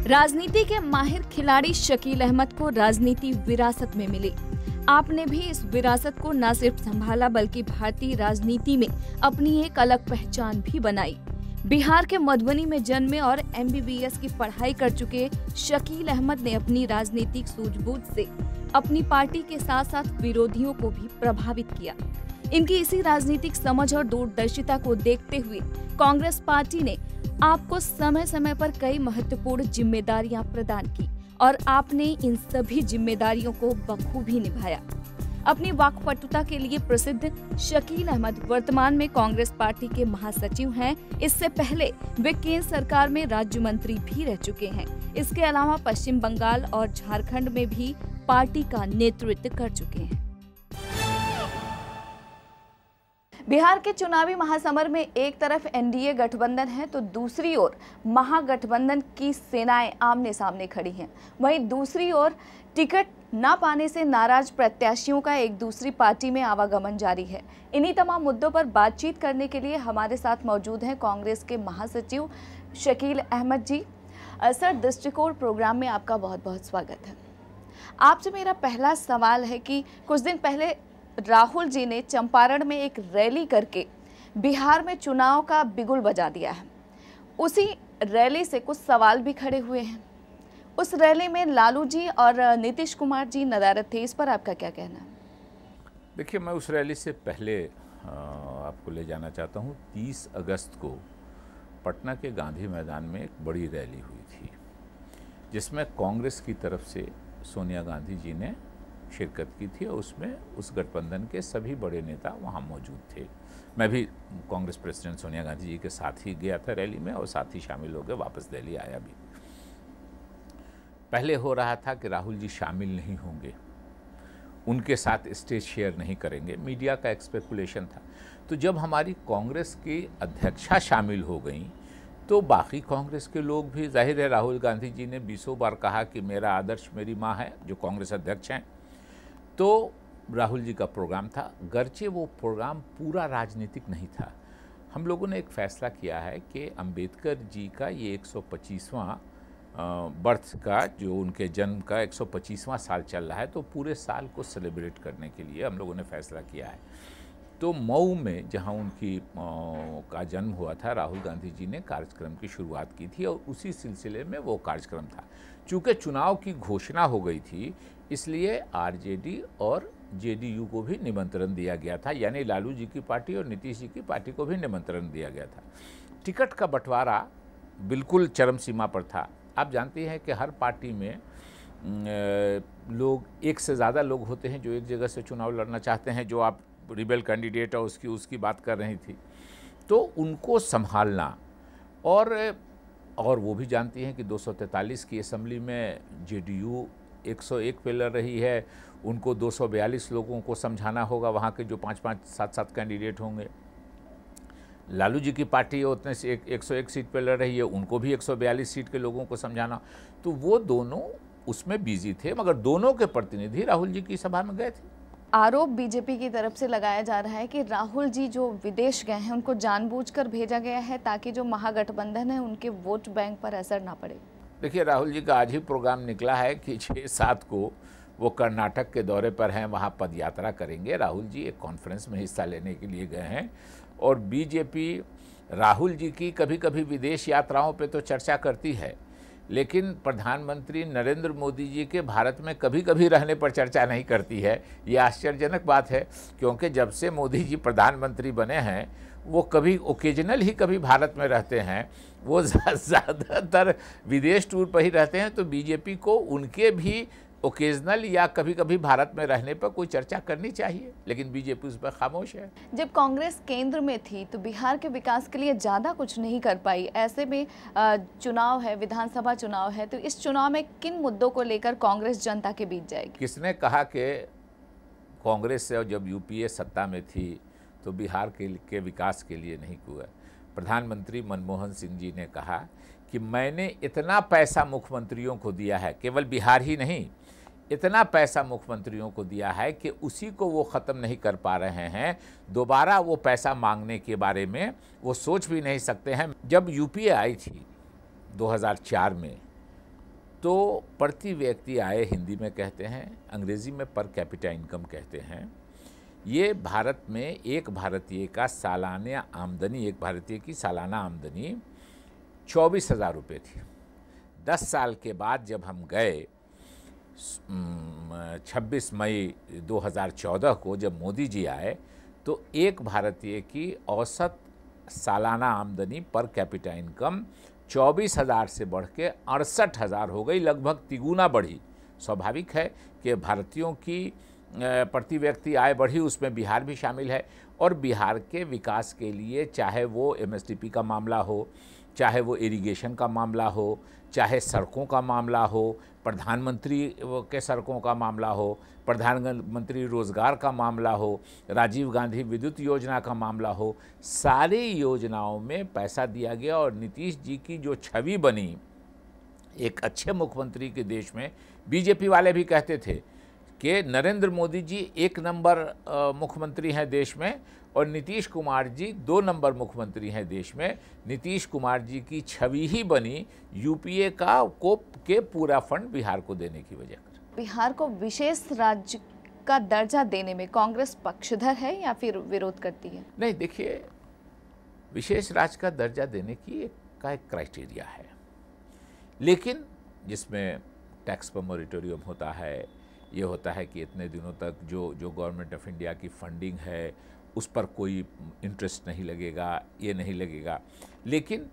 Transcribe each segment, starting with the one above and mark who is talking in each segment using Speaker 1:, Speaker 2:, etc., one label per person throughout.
Speaker 1: राजनीति के माहिर खिलाड़ी शकील अहमद को राजनीति विरासत में मिली। आपने भी इस विरासत को न सिर्फ संभाला बल्कि भारतीय राजनीति में अपनी एक अलग पहचान भी बनाई। बिहार के मधुबनी में जन्मे और MBBS की पढ़ाई कर चुके शकील अहमद ने अपनी राजनीतिक सूझबूझ से अपनी पार्टी के साथ साथ विरोधियों को भी प्रभावित किया। इनकी इसी राजनीतिक समझ और दूरदर्शिता को देखते हुए कांग्रेस पार्टी ने आपको समय समय पर कई महत्वपूर्ण जिम्मेदारियां प्रदान की और आपने इन सभी जिम्मेदारियों को बखूबी निभाया। अपनी वाक्पटुता के लिए प्रसिद्ध शकील अहमद वर्तमान में कांग्रेस पार्टी के महासचिव हैं। इससे पहले वे केंद्र सरकार में राज्य मंत्री भी रह चुके हैं। इसके अलावा पश्चिम बंगाल और झारखंड में भी पार्टी का नेतृत्व कर चुके हैं। बिहार के चुनावी महासमर में एक तरफ NDA गठबंधन है तो दूसरी ओर महागठबंधन की सेनाएं आमने सामने खड़ी हैं। वहीं दूसरी ओर टिकट न पाने से नाराज प्रत्याशियों का एक दूसरी पार्टी में आवागमन जारी है। इन्हीं तमाम मुद्दों पर बातचीत करने के लिए हमारे साथ मौजूद हैं कांग्रेस के महासचिव शकील अहमद जी। सर, दृष्टिकोण प्रोग्राम में आपका बहुत बहुत स्वागत है। आपसे मेरा पहला सवाल है कि कुछ दिन पहले राहुल जी ने चंपारण में एक रैली करके बिहार में चुनाव का बिगुल बजा दिया है। उसी रैली से कुछ सवाल भी खड़े हुए हैं। उस रैली में लालू जी और नीतीश कुमार जी नदारद थे, इस पर आपका क्या कहना है?
Speaker 2: देखिए, मैं उस रैली से पहले आपको ले जाना चाहता हूँ। 30 अगस्त को पटना के गांधी मैदान में एक बड़ी रैली हुई थी जिसमें कांग्रेस की तरफ से सोनिया गांधी जी ने शिरकत की थी और उसमें उस गठबंधन के सभी बड़े नेता वहाँ मौजूद थे। मैं भी कांग्रेस प्रेसिडेंट सोनिया गांधी जी के साथ ही गया था रैली में और साथ ही शामिल हो गए, वापस दिल्ली आया भी। पहले हो रहा था कि राहुल जी शामिल नहीं होंगे, उनके साथ स्टेज शेयर नहीं करेंगे, मीडिया का स्पेकुलेशन था। तो जब हमारी कांग्रेस की अध्यक्षा शामिल हो गई तो बाकी कांग्रेस के लोग भी, जाहिर है राहुल गांधी जी ने 20 बार कहा कि मेरा आदर्श मेरी माँ है, जो कांग्रेस अध्यक्ष हैं। तो राहुल जी का प्रोग्राम था, गरचे वो प्रोग्राम पूरा राजनीतिक नहीं था। हम लोगों ने एक फैसला किया है कि अंबेडकर जी का ये 125वां बर्थ का, जो उनके जन्म का 125वां साल चल रहा है, तो पूरे साल को सेलिब्रेट करने के लिए हम लोगों ने फैसला किया है। तो मऊ में जहां उनकी का जन्म हुआ था, राहुल गांधी जी ने कार्यक्रम की शुरुआत की थी और उसी सिलसिले में वो कार्यक्रम था। चूँकि चुनाव की घोषणा हो गई थी, इसलिए RJD और JDU को भी निमंत्रण दिया गया था, यानी लालू जी की पार्टी और नीतीश जी की पार्टी को भी निमंत्रण दिया गया था। टिकट का बंटवारा बिल्कुल चरम सीमा पर था। आप जानते हैं कि हर पार्टी में लोग, एक से ज़्यादा लोग होते हैं जो एक जगह से चुनाव लड़ना चाहते हैं। जो आप रिबेल कैंडिडेट और उसकी बात कर रही थी, तो उनको संभालना, और वो भी जानती हैं कि 243 की असेंबली में JDU 101 पे लड़ रही है, उनको 242 लोगों को समझाना होगा, वहाँ के जो 5-5, 7-7 कैंडिडेट होंगे। लालू जी की पार्टी उतने से 101 सीट पे लड़ रही है, उनको भी 142 सीट के लोगों को समझाना। तो वो दोनों उसमें बिजी थे, मगर दोनों के प्रतिनिधि राहुल जी की सभा में गए थे।
Speaker 1: आरोप बीजेपी की तरफ से लगाया जा रहा है कि राहुल जी जो विदेश गए हैं उनको जानबूझकर भेजा गया है ताकि जो महागठबंधन है उनके वोट बैंक पर असर ना पड़े।
Speaker 2: देखिए, राहुल जी का आज ही प्रोग्राम निकला है कि 6-7 को वो कर्नाटक के दौरे पर हैं, वहाँ पदयात्रा करेंगे। राहुल जी एक कॉन्फ्रेंस में हिस्सा लेने के लिए गए हैं और बीजेपी राहुल जी की कभी कभी विदेश यात्राओं पे तो चर्चा करती है, लेकिन प्रधानमंत्री नरेंद्र मोदी जी के भारत में कभी कभी रहने पर चर्चा नहीं करती है। ये आश्चर्यजनक बात है, क्योंकि जब से मोदी जी प्रधानमंत्री बने हैं वो कभी ओकेजनल ही कभी भारत में रहते हैं, वो ज़्यादातर विदेश टूर पर ही रहते हैं। तो बीजेपी को उनके भी ओकेजनल या कभी कभी भारत में रहने पर कोई चर्चा करनी चाहिए, लेकिन बीजेपी उस पर खामोश है।
Speaker 1: जब कांग्रेस केंद्र में थी तो बिहार के विकास के लिए ज़्यादा कुछ नहीं कर पाई। ऐसे में चुनाव है, विधानसभा चुनाव है, तो इस चुनाव में किन मुद्दों को लेकर कांग्रेस जनता के बीच जाएगी?
Speaker 2: किसने कहा कि कांग्रेस से जब UPA सत्ता में थी तो बिहार के विकास के लिए नहीं हुआ? प्रधानमंत्री मनमोहन सिंह जी ने कहा कि मैंने इतना पैसा मुख्यमंत्रियों को दिया है, केवल बिहार ही नहीं, इतना पैसा मुख्यमंत्रियों को दिया है कि उसी को वो ख़त्म नहीं कर पा रहे हैं। दोबारा वो पैसा मांगने के बारे में वो सोच भी नहीं सकते हैं। जब UPA आई थी 2004 में, तो प्रति व्यक्ति आय हिंदी में कहते हैं, अंग्रेज़ी में पर कैपिटा इनकम कहते हैं। ये भारत में एक भारतीय का सालाना आमदनी, एक भारतीय की सालाना आमदनी 24,000 रुपये थी। 10 साल के बाद जब हम गए 26 मई 2014 को जब मोदी जी आए, तो एक भारतीय की औसत सालाना आमदनी पर कैपिटा इनकम 24,000 से बढ़ के 68,000 हो गई, लगभग तिगुना बढ़ी। स्वाभाविक है कि भारतीयों की प्रति व्यक्ति आय बढ़ी, उसमें बिहार भी शामिल है। और बिहार के विकास के लिए चाहे वो एमएसडीपी का मामला हो, चाहे वो इरिगेशन का मामला हो, चाहे सड़कों का मामला हो, प्रधानमंत्री के सड़कों का मामला हो, प्रधानमंत्री रोजगार का मामला हो, राजीव गांधी विद्युत योजना का मामला हो, सारी योजनाओं में पैसा दिया गया। और नीतीश जी की जो छवि बनी एक अच्छे मुख्यमंत्री के देश में, बीजेपी वाले भी कहते थे कि नरेंद्र मोदी जी 1 नंबर मुख्यमंत्री हैं देश में और नीतीश कुमार जी 2 नंबर मुख्यमंत्री हैं देश में। नीतीश कुमार जी की छवि ही बनी यूपीए के पूरा फंड बिहार को देने की वजह कर।
Speaker 1: बिहार को विशेष राज्य का दर्जा देने में कांग्रेस पक्षधर है या फिर विरोध करती है?
Speaker 2: नहीं, देखिए, विशेष राज्य का दर्जा देने की एक क्राइटेरिया है, लेकिन जिसमें टैक्स पर मोरेटोरियम होता है, ये होता है कि इतने दिनों तक जो गवर्नमेंट ऑफ इंडिया की फंडिंग है उस पर कोई इंटरेस्ट नहीं लगेगा, ये नहीं लगेगा। लेकिन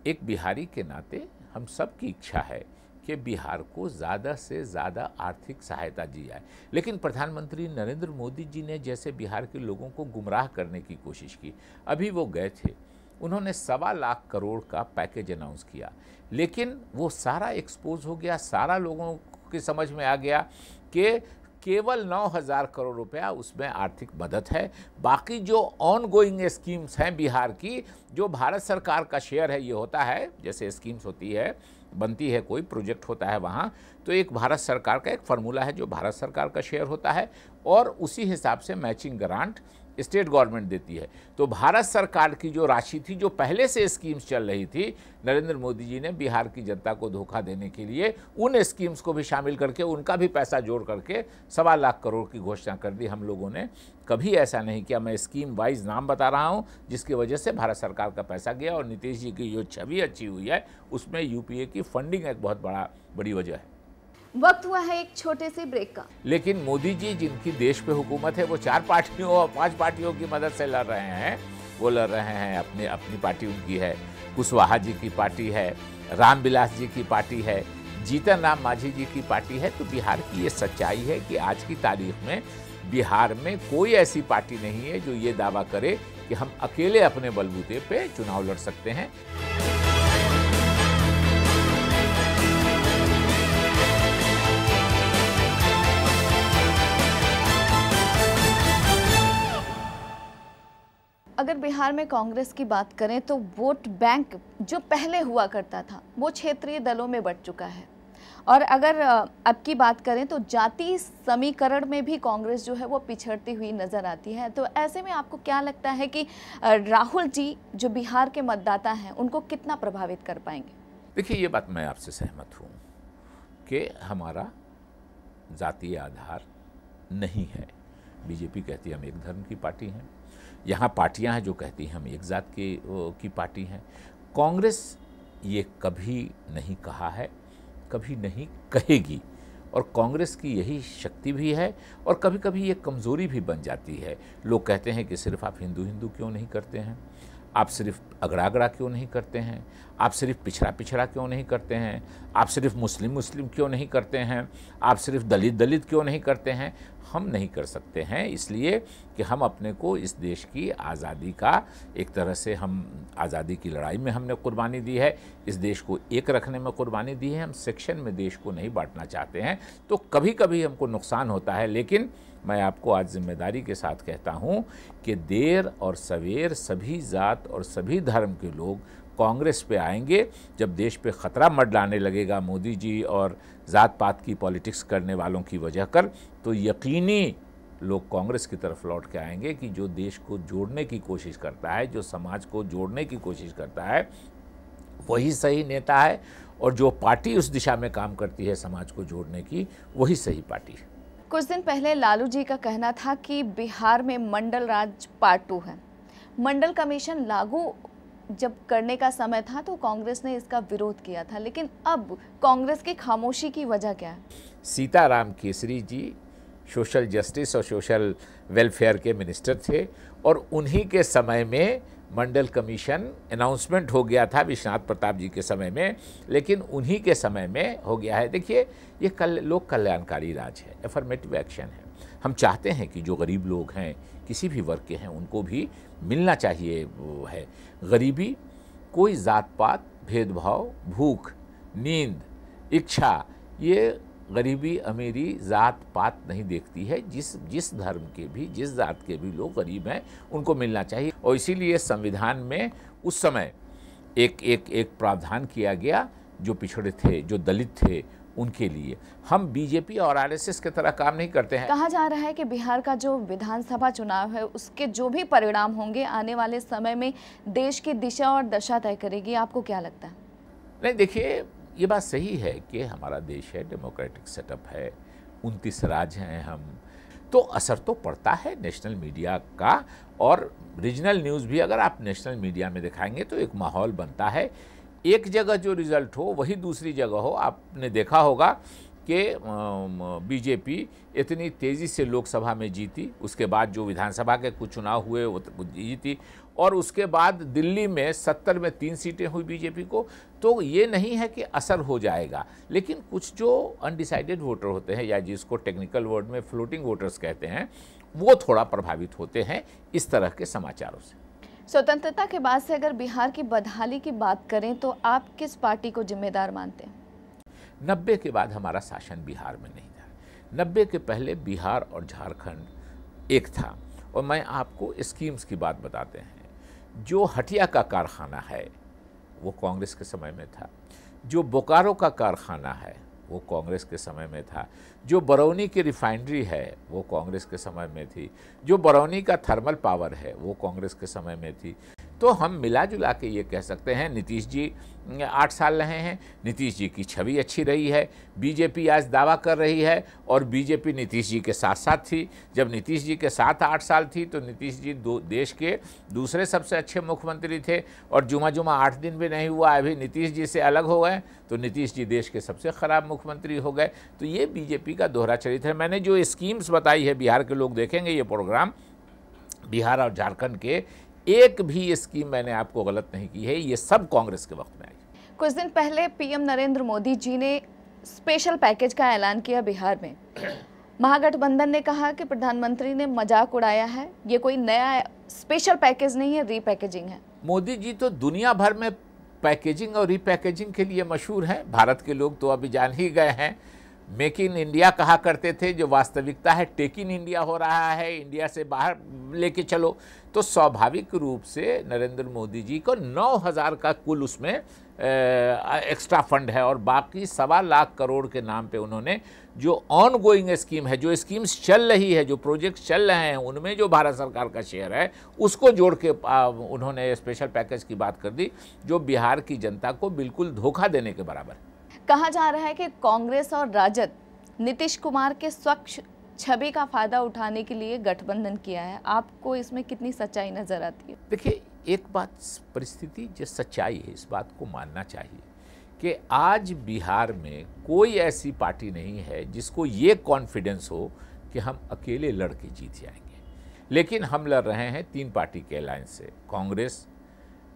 Speaker 2: एक बिहारी के नाते हम सब की इच्छा है कि बिहार को ज़्यादा से ज़्यादा आर्थिक सहायता दी जाए। लेकिन प्रधानमंत्री नरेंद्र मोदी जी ने जैसे बिहार के लोगों को गुमराह करने की कोशिश की, अभी वो गए थे, उन्होंने 1.25 लाख करोड़ का पैकेज अनाउंस किया, लेकिन वो सारा एक्सपोज हो गया, सारा लोगों की समझ में आ गया कि केवल 9,000 करोड़ रुपया उसमें आर्थिक मदद है। बाकी जो ऑन गोइंग स्कीम्स हैं बिहार की, जो भारत सरकार का शेयर है, ये होता है जैसे स्कीम्स होती है, बनती है, कोई प्रोजेक्ट होता है वहाँ, तो एक भारत सरकार का एक फार्मूला है जो भारत सरकार का शेयर होता है और उसी हिसाब से मैचिंग ग्रांट स्टेट गवर्नमेंट देती है। तो भारत सरकार की जो राशि थी, जो पहले से स्कीम्स चल रही थी, नरेंद्र मोदी जी ने बिहार की जनता को धोखा देने के लिए उन स्कीम्स को भी शामिल करके, उनका भी पैसा जोड़ करके 1.25 लाख करोड़ की घोषणा कर दी। हम लोगों ने कभी ऐसा नहीं किया, मैं स्कीम वाइज नाम बता रहा हूँ, जिसकी वजह से भारत सरकार का पैसा गया। और नीतीश जी की जो छवि अच्छी हुई है, उसमें यूपीए की फंडिंग एक बहुत बड़ी वजह है।
Speaker 1: वक्त हुआ है एक छोटे से ब्रेक का।
Speaker 2: लेकिन मोदी जी जिनकी देश पे हुकूमत है, वो 4 पार्टियों और 5 पार्टियों की मदद से लड़ रहे हैं। वो लड़ रहे हैं, अपनी पार्टी उनकी है, कुशवाहा जी की पार्टी है, रामविलास जी की पार्टी है, जीतन राम मांझी जी की पार्टी है। तो बिहार की ये सच्चाई है कि आज की तारीख में बिहार में कोई ऐसी पार्टी नहीं है जो ये दावा करे कि हम अकेले अपने बलबूते पे चुनाव लड़ सकते हैं।
Speaker 1: अगर बिहार में कांग्रेस की बात करें तो वोट बैंक जो पहले हुआ करता था वो क्षेत्रीय दलों में बंट चुका है। और अगर अब की बात करें तो जाति समीकरण में भी कांग्रेस जो है वो पिछड़ती हुई नजर आती है। तो ऐसे में आपको क्या लगता है कि राहुल जी जो बिहार के मतदाता हैं उनको कितना प्रभावित कर पाएंगे?
Speaker 2: देखिए, ये बात मैं आपसे सहमत हूँ कि हमारा जातीय आधार नहीं है। बीजेपी कहती है हम एक धर्म की पार्टी हैं, यहाँ पार्टियां हैं जो कहती हैं हम एक जात की पार्टी हैं। कांग्रेस ये कभी नहीं कहा है, कभी नहीं कहेगी, और कांग्रेस की यही शक्ति भी है और कभी कभी ये कमज़ोरी भी बन जाती है। लोग कहते हैं कि सिर्फ आप हिंदू हिंदू क्यों नहीं करते हैं, आप सिर्फ अगड़ा अगड़ा क्यों नहीं करते हैं, आप सिर्फ पिछड़ा पिछड़ा क्यों नहीं करते हैं, आप सिर्फ मुस्लिम मुस्लिम क्यों नहीं करते हैं, आप सिर्फ दलित दलित क्यों नहीं करते हैं। हम नहीं कर सकते हैं, इसलिए कि हम अपने को इस देश की आज़ादी का एक तरह से, हम आज़ादी की लड़ाई में हमने कुर्बानी दी है, इस देश को एक रखने में कुर्बानी दी है। हम सेक्शन में देश को नहीं बांटना चाहते हैं। तो कभी कभी हमको नुकसान होता है, लेकिन मैं आपको आज जिम्मेदारी के साथ कहता हूं कि देर और सवेर सभी जात और सभी धर्म के लोग कांग्रेस पे आएंगे। जब देश पे ख़तरा मंडराने लगेगा मोदी जी और ज़ात पात की पॉलिटिक्स करने वालों की वजह कर, तो यकीनी लोग कांग्रेस की तरफ लौट के आएंगे कि जो देश को जोड़ने की कोशिश करता है, जो समाज को जोड़ने की कोशिश करता है, वही सही नेता है। और जो पार्टी उस दिशा में काम करती है समाज को जोड़ने की, वही सही पार्टी है।
Speaker 1: कुछ दिन पहले लालू जी का कहना था कि बिहार में मंडल राज पार्ट 2 है। मंडल कमीशन लागू जब करने का समय था तो कांग्रेस ने इसका विरोध किया था, लेकिन अब कांग्रेस की खामोशी की वजह क्या है?
Speaker 2: सीताराम केसरी जी सोशल जस्टिस और सोशल वेलफेयर के मिनिस्टर थे और उन्हीं के समय में मंडल कमीशन अनाउंसमेंट हो गया था विश्वनाथ प्रताप जी के समय में, लेकिन उन्हीं के समय में हो गया है। देखिए, ये लोक कल्याणकारी राज है, एफर्मेटिव एक्शन है। हम चाहते हैं कि जो गरीब लोग हैं, किसी भी वर्ग के हैं, उनको भी मिलना चाहिए। वो है गरीबी कोई जात पात, भेदभाव, भूख, नींद, इच्छा, ये गरीबी अमीरी जात पात नहीं देखती है। जिस धर्म के भी, जिस जात के भी लोग गरीब हैं, उनको मिलना चाहिए। और इसीलिए संविधान में उस समय एक प्रावधान किया गया जो पिछड़े थे, जो दलित थे, उनके लिए। हम बीजेपी और आरएसएस की तरह काम नहीं करते हैं।
Speaker 1: कहा जा रहा है कि बिहार का जो विधानसभा चुनाव है उसके जो भी परिणाम होंगे आने वाले समय में देश की दिशा और दशा तय करेगी। आपको क्या लगता है?
Speaker 2: नहीं, देखिए, ये बात सही है कि हमारा देश है, डेमोक्रेटिक सेटअप है, 29 राज्य हैं हम, तो असर तो पड़ता है नेशनल मीडिया का। और रीजनल न्यूज़ भी अगर आप नेशनल मीडिया में दिखाएंगे तो एक माहौल बनता है। एक जगह जो रिज़ल्ट हो वही दूसरी जगह हो। आपने देखा होगा कि बीजेपी इतनी तेज़ी से लोकसभा में जीती, उसके बाद जो विधानसभा के कुछ चुनाव हुए वो जीती, और उसके बाद दिल्ली में 70 में 3 सीटें हुई बीजेपी को। तो ये नहीं है कि असर हो जाएगा, लेकिन कुछ जो अनडिसाइडेड वोटर होते हैं, या जिसको टेक्निकल वर्ड में फ्लोटिंग वोटर्स कहते हैं, वो थोड़ा प्रभावित होते हैं इस तरह के समाचारों से।
Speaker 1: स्वतंत्रता के बाद से अगर बिहार की बदहाली की बात करें तो आप किस पार्टी को जिम्मेदार मानते हैं?
Speaker 2: 90 के बाद हमारा शासन बिहार में नहीं था। 90 के पहले बिहार और झारखंड एक था। और मैं आपको स्कीम्स की बात बताते हैं। जो हटिया का कारखाना है वो कांग्रेस के समय में था। जो बोकारो का कारखाना है वो कांग्रेस के समय में था। जो बरौनी की रिफाइनरी है वो कांग्रेस के समय में थी। जो बरौनी का थर्मल पावर है वो कांग्रेस के समय में थी। तो हम मिला जुला के ये कह सकते हैं, नीतीश जी 8 साल रहे हैं, नीतीश जी की छवि अच्छी रही है। बीजेपी आज दावा कर रही है, और बीजेपी नीतीश जी के साथ साथ थी। जब नीतीश जी के साथ 8 साल थी तो नीतीश जी देश के दूसरे सबसे अच्छे मुख्यमंत्री थे, और जुमा 8 दिन भी नहीं हुआ अभी नीतीश जी से अलग हो गए तो नीतीश जी देश के सबसे खराब मुख्यमंत्री हो गए। तो ये बीजेपी का दोहरा चरित्र है। मैंने जो स्कीम्स बताई है, बिहार के लोग देखेंगे ये प्रोग्राम, बिहार और झारखंड के एक भी स्कीम मैंने आपको गलत नहीं की है। ये सब कांग्रेस के वक्त में आई।
Speaker 1: कुछ दिन पहले पीएम नरेंद्र मोदी जी ने स्पेशल पैकेज का ऐलान किया बिहार में। महागठबंधन ने कहा कि प्रधानमंत्री ने मजाक उड़ाया है, ये कोई नया स्पेशल पैकेज नहीं है, रीपैकेजिंग है।
Speaker 2: मोदी जी तो दुनिया भर में पैकेजिंग और रीपैकेजिंग के लिए मशहूर हैं। भारत के लोग तो अभी जान ही गए हैं। मेक इन इंडिया कहा करते थे, जो वास्तविकता है टेक इन इंडिया हो रहा है, इंडिया से बाहर लेके चलो। तो स्वाभाविक रूप से नरेंद्र मोदी जी को 9,000 का कुल उसमें एक्स्ट्रा फंड है, और बाकी 1.25 लाख करोड़ के नाम पे उन्होंने जो ऑन गोइंग स्कीम है, जो स्कीम्स चल रही है, जो प्रोजेक्ट चल रहे हैं, उनमें जो भारत सरकार का शेयर है उसको जोड़ के उन्होंने स्पेशल पैकेज की बात कर दी, जो बिहार की जनता को बिल्कुल धोखा देने के बराबर है।
Speaker 1: कहा जा रहा है कि कांग्रेस और राजद नीतीश कुमार के स्वच्छ छवि का फायदा उठाने के लिए गठबंधन किया है। आपको इसमें कितनी सच्चाई नजर आती है?
Speaker 2: देखिए, एक बात परिस्थिति जो सच्चाई है, इस बात को मानना चाहिए कि आज बिहार में कोई ऐसी पार्टी नहीं है जिसको ये कॉन्फिडेंस हो कि हम अकेले लड़ के जीत जाएंगे। लेकिन हम लड़ रहे हैं 3 पार्टी के अलायंस से, कांग्रेस,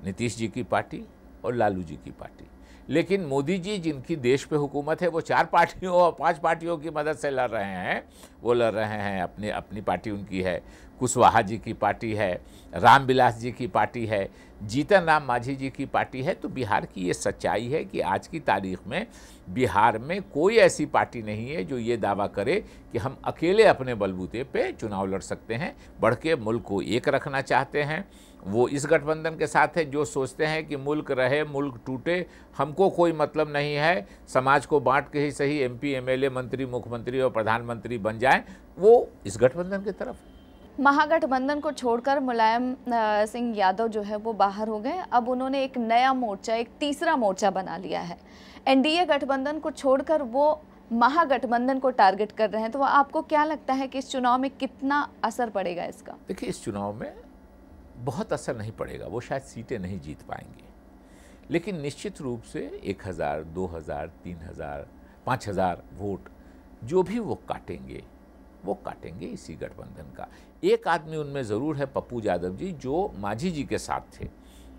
Speaker 2: नीतीश जी की पार्टी और लालू जी की पार्टी। लेकिन मोदी जी जिनकी देश पे हुकूमत है वो 4 पार्टियों और 5 पार्टियों की मदद से लड़ रहे हैं। वो लड़ रहे हैं, अपनी पार्टी उनकी है, कुशवाहा जी की पार्टी है, रामविलास जी की पार्टी है, जीतन राम मांझी जी की पार्टी है। तो बिहार की ये सच्चाई है कि आज की तारीख में बिहार में कोई ऐसी पार्टी नहीं है जो ये दावा करे कि हम अकेले अपने बलबूते पे चुनाव लड़ सकते हैं। बढ़ के मुल्क को एक रखना चाहते हैं, वो इस गठबंधन के साथ है। जो सोचते हैं कि मुल्क रहे, मुल्क टूटे, हमको कोई मतलब नहीं है, समाज को बांट के ही सही MP, MLA, मंत्री, मुख्यमंत्री और प्रधानमंत्री बन जाएं, वो इस गठबंधन की तरफ।
Speaker 1: महागठबंधन को छोड़कर मुलायम सिंह यादव जो है वो बाहर हो गए। अब उन्होंने एक नया मोर्चा, एक तीसरा मोर्चा बना लिया है। एनडीए गठबंधन को छोड़कर वो महागठबंधन को टारगेट कर रहे हैं। तो आपको क्या लगता है कि इस चुनाव में कितना असर पड़ेगा इसका?
Speaker 2: देखिए, इस चुनाव में बहुत असर नहीं पड़ेगा, वो शायद सीटें नहीं जीत पाएंगे, लेकिन निश्चित रूप से 1000, 2000, 3000, 5000 वोट जो भी वो काटेंगे इसी गठबंधन का। एक आदमी उनमें ज़रूर है, पप्पू यादव जी, जो मांझी जी के साथ थे,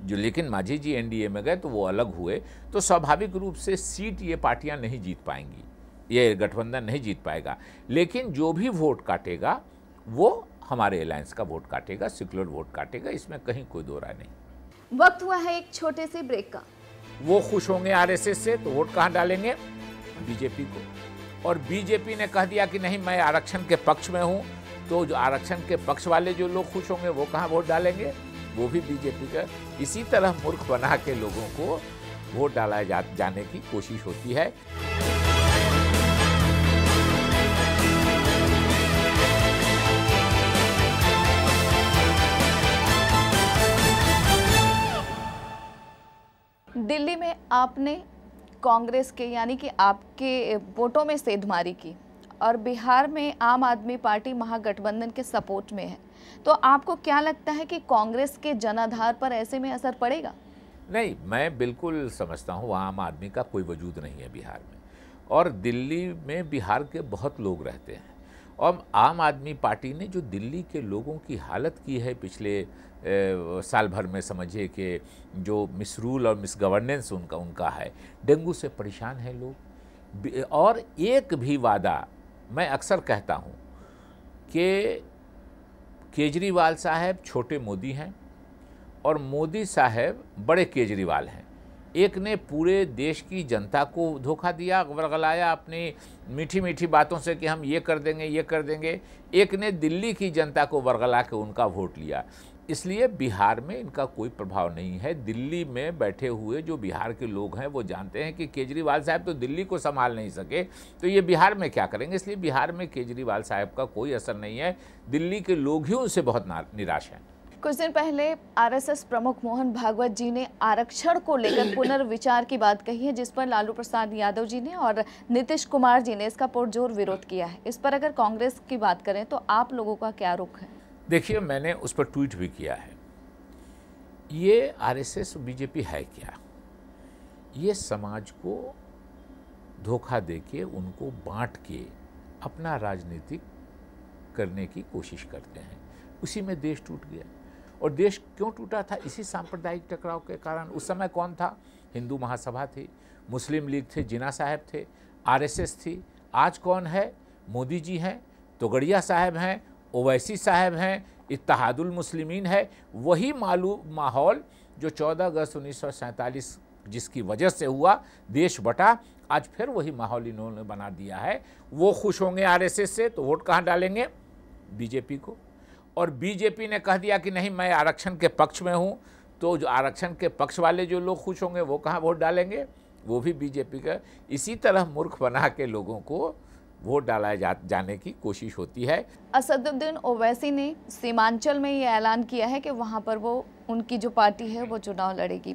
Speaker 2: लेकिन मांझी जी एनडीए में गए तो वो अलग हुए, तो स्वाभाविक रूप से सीट ये पार्टियां नहीं जीत पाएंगी, ये गठबंधन नहीं जीत पाएगा। लेकिन जो भी वोट काटेगा वो हमारे अलायंस का वोट काटेगा, सेक्युलर वोट काटेगा, इसमें कहीं कोई दो राय नहीं।
Speaker 1: वक्त हुआ है एक छोटे से ब्रेक का।
Speaker 2: वो खुश होंगे आरएसएस से तो वोट कहाँ डालेंगे? बीजेपी को। और बीजेपी ने कह दिया कि नहीं, मैं आरक्षण के पक्ष में हूँ, तो जो आरक्षण के पक्ष वाले जो लोग खुश होंगे वो कहाँ वोट डालेंगे? वो भी बीजेपी का। इसी तरह मूर्ख बना के लोगों को वोट डाला जाने की कोशिश होती है।
Speaker 1: दिल्ली में आपने कांग्रेस के यानी कि आपके वोटों में सेंधमारी की और बिहार में आम आदमी पार्टी महागठबंधन के सपोर्ट में है, तो आपको क्या लगता है कि कांग्रेस के जनाधार पर ऐसे में असर पड़ेगा?
Speaker 2: नहीं, मैं बिल्कुल समझता हूँ आम आदमी का कोई वजूद नहीं है बिहार में, और दिल्ली में बिहार के बहुत लोग रहते हैं, और आम आदमी पार्टी ने जो दिल्ली के लोगों की हालत की है पिछले साल भर में, समझिए कि जो मिसरूल और मिसगवर्नेंस उनका है, डेंगू से परेशान हैं लोग। और एक भी वादा, मैं अक्सर कहता हूँ कि केजरीवाल साहब छोटे मोदी हैं और मोदी साहब बड़े केजरीवाल हैं। एक ने पूरे देश की जनता को धोखा दिया, वर्गलाया अपनी मीठी मीठी बातों से कि हम ये कर देंगे। एक ने दिल्ली की जनता को वर्गला के उनका वोट लिया। इसलिए बिहार में इनका कोई प्रभाव नहीं है। दिल्ली में बैठे हुए जो बिहार के लोग हैं वो जानते हैं कि केजरीवाल साहब तो दिल्ली को संभाल नहीं सके, तो ये बिहार में क्या करेंगे। इसलिए बिहार में केजरीवाल साहब का कोई असर नहीं है। दिल्ली के लोग ही उनसे बहुत निराश हैं।
Speaker 1: कुछ दिन पहले आरएसएस प्रमुख मोहन भागवत जी ने आरक्षण को लेकर पुनर्विचार की बात कही है, जिस पर लालू प्रसाद यादव जी ने और नीतीश कुमार जी ने इसका पुरजोर विरोध किया है। इस पर अगर कांग्रेस की बात करें तो आप लोगों का क्या रुख है?
Speaker 2: देखिए, मैंने उस पर ट्वीट भी किया है। ये आरएसएस बीजेपी है क्या? ये समाज को धोखा देके, उनको बांट के अपना राजनीतिक करने की कोशिश करते हैं। उसी में देश टूट गया। और देश क्यों टूटा था? इसी सांप्रदायिक टकराव के कारण। उस समय कौन था? हिंदू महासभा थी, मुस्लिम लीग थे, जिन्ना साहब थे, आरएसएस थी। आज कौन है? मोदी जी हैं, तोगड़िया साहब हैं, ओवैसी साहब हैं, इत्तेहादुल मुस्लिमीन है। वही माहौल जो 14 अगस्त 1947 जिसकी वजह से हुआ, देश बटा, आज फिर वही माहौल इन्होंने बना दिया है। वो खुश होंगे आरएसएस से तो वोट कहाँ डालेंगे? बीजेपी को। और बीजेपी ने कह दिया कि नहीं, मैं आरक्षण के पक्ष में हूँ, तो जो आरक्षण के पक्ष वाले जो लोग खुश होंगे वो कहाँ वोट डालेंगे? वो भी बीजेपी का। इसी तरह मूर्ख बना के लोगों को वोट डाला जाने की कोशिश होती है।
Speaker 1: असदुद्दीन ओवैसी ने सीमांचल में ये ऐलान किया है कि वहाँ पर वो उनकी जो पार्टी है वो चुनाव लड़ेगी।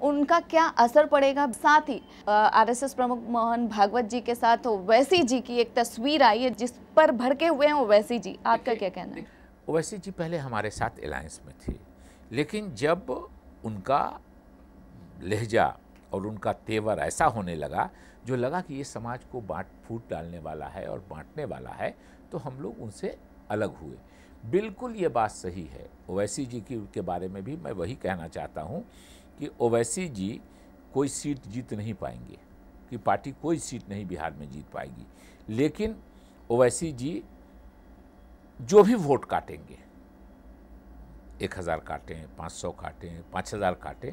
Speaker 1: उनका क्या असर पड़ेगा? साथ ही आरएसएस प्रमुख मोहन भागवत जी के साथ ओवैसी जी की एक तस्वीर आई है जिस पर भड़के हुए हैं ओवैसी जी, आपका क्या कहना है?
Speaker 2: ओवैसी जी पहले हमारे साथ अलायंस में थे, लेकिन जब उनका लहजा और उनका तेवर ऐसा होने लगा, जो लगा कि ये समाज को बांट फूट डालने वाला है और बांटने वाला है, तो हम लोग उनसे अलग हुए। बिल्कुल ये बात सही है। ओवैसी जी के बारे में भी मैं वही कहना चाहता हूँ कि ओवैसी जी कोई सीट जीत नहीं पाएंगे, कि पार्टी कोई सीट नहीं बिहार में जीत पाएगी। लेकिन ओवैसी जी जो भी वोट काटेंगे, 1000 काटें, 500 काटें, 5000 काटें,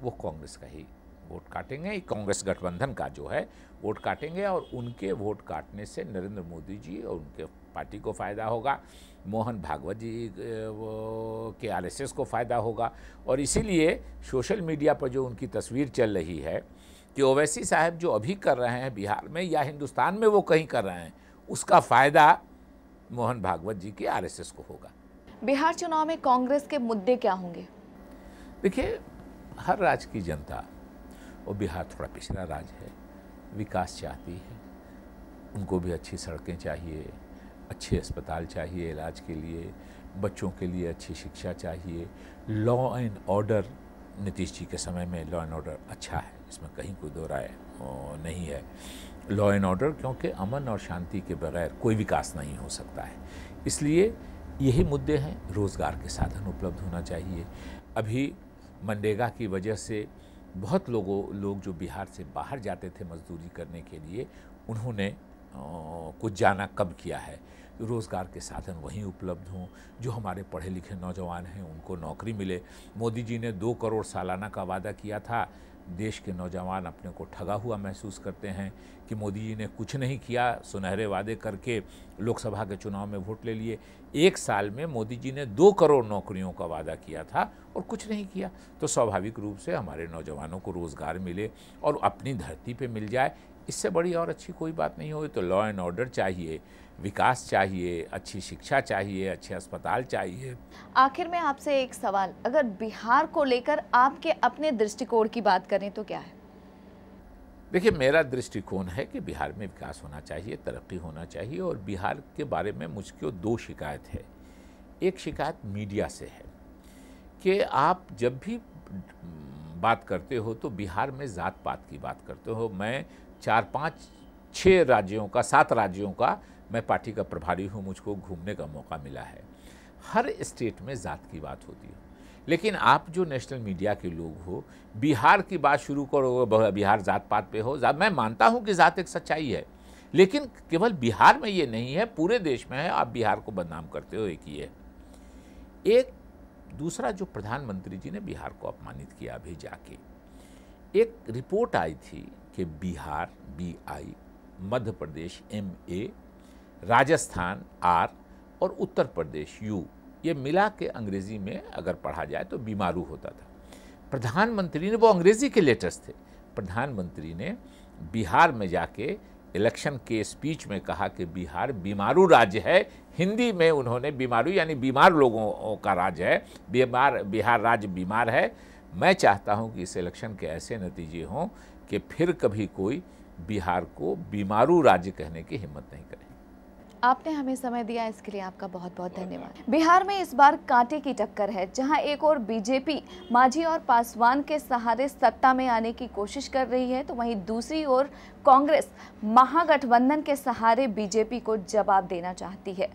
Speaker 2: वो कांग्रेस का ही वोट काटेंगे। कांग्रेस गठबंधन का जो है वोट काटेंगे, और उनके वोट काटने से नरेंद्र मोदी जी और उनके पार्टी को फ़ायदा होगा, मोहन भागवत जी के आरएसएस को फ़ायदा होगा। और इसीलिए सोशल मीडिया पर जो उनकी तस्वीर चल रही है कि ओवैसी साहब जो अभी कर रहे हैं बिहार में या हिंदुस्तान में वो कहीं कर रहे हैं, उसका फ़ायदा मोहन भागवत जी की आरएसएस को होगा।
Speaker 1: बिहार चुनाव में कांग्रेस के मुद्दे क्या होंगे?
Speaker 2: देखिए, हर राज्य की जनता, और बिहार थोड़ा पिछड़ा राज्य है, विकास चाहती है। उनको भी अच्छी सड़कें चाहिए, अच्छे अस्पताल चाहिए इलाज के लिए, बच्चों के लिए अच्छी शिक्षा चाहिए, law and order. Nitish ji के समय में लॉ एंड ऑर्डर अच्छा है, इसमें कहीं कोई दो राय नहीं है। लॉ एंड ऑर्डर, क्योंकि अमन और शांति के बगैर कोई विकास नहीं हो सकता है। इसलिए यही मुद्दे हैं। रोज़गार के साधन उपलब्ध होना चाहिए। अभी मनरेगा की वजह से बहुत लोग जो बिहार से बाहर जाते थे मजदूरी करने के लिए, उन्होंने कुछ जाना कम किया है। रोज़गार के साधन वहीं उपलब्ध हों, जो हमारे पढ़े लिखे नौजवान हैं उनको नौकरी मिले। मोदी जी ने 2 करोड़ सालाना का वादा किया था। देश के नौजवान अपने को ठगा हुआ महसूस करते हैं कि मोदी जी ने कुछ नहीं किया, सुनहरे वादे करके लोकसभा के चुनाव में वोट ले लिए। 1 साल में मोदी जी ने 2 करोड़ नौकरियों का वादा किया था और कुछ नहीं किया। तो स्वाभाविक रूप से हमारे नौजवानों को रोज़गार मिले और अपनी धरती पे मिल जाए, इससे बड़ी और अच्छी कोई बात नहीं होगी। तो लॉ एंड ऑर्डर चाहिए, विकास चाहिए, अच्छी शिक्षा चाहिए, अच्छे अस्पताल चाहिए।
Speaker 1: आखिर में आपसे एक सवाल, अगर बिहार को लेकर आपके अपने दृष्टिकोण की बात करें तो क्या है?
Speaker 2: देखिए, मेरा दृष्टिकोण है कि बिहार में विकास होना चाहिए, तरक्की होना चाहिए। और बिहार के बारे में मुझको 2 शिकायत है। एक शिकायत मीडिया से है कि आप जब भी बात करते हो तो बिहार में जात पात की बात करते हो। मैं 4, 5, 6 राज्यों का, 7 राज्यों का मैं पार्टी का प्रभारी हूँ, मुझको घूमने का मौका मिला है। हर स्टेट में जात की बात होती है, लेकिन आप जो नेशनल मीडिया के लोग हो, बिहार की बात शुरू करो, बिहार जात पात पे हो। मैं मानता हूँ कि जात एक सच्चाई है, लेकिन केवल बिहार में ये नहीं है, पूरे देश में है। आप बिहार को बदनाम करते हो, एक ही है। एक दूसरा, जो प्रधानमंत्री जी ने बिहार को अपमानित किया अभी जाके, एक रिपोर्ट आई थी कि Bihar BI, Madhya Pradesh MA, Rajasthan R और उत्तर प्रदेश U, ये मिला के अंग्रेजी में अगर पढ़ा जाए तो बीमारू होता था। प्रधानमंत्री ने, वो अंग्रेजी के लेटर्स थे, प्रधानमंत्री ने बिहार में जाके इलेक्शन के स्पीच में कहा कि बिहार बीमारू राज्य है। हिंदी में उन्होंने बीमारू यानी बीमार लोगों का राज्य है, बिहार राज्य बीमार है। मैं चाहता हूं कि इस इलेक्शन के ऐसे नतीजे हों कि फिर कभी कोई बिहार को बीमारू राज्य कहने की हिम्मत नहीं करे।
Speaker 1: आपने हमें समय दिया, इसके लिए आपका बहुत बहुत धन्यवाद। बिहार में इस बार कांटे की टक्कर है, जहां एक और बीजेपी मांझी और पासवान के सहारे सत्ता में आने की कोशिश कर रही है, तो वहीं दूसरी ओर कांग्रेस महागठबंधन के सहारे बीजेपी को जवाब देना चाहती है।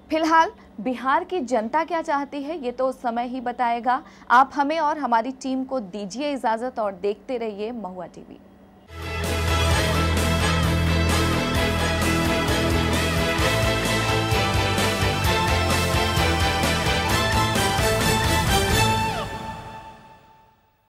Speaker 1: फिलहाल बिहार की जनता क्या चाहती है, ये तो समय ही बताएगा। आप हमें और हमारी टीम को दीजिए इजाजत और देखते रहिए महुआ TV।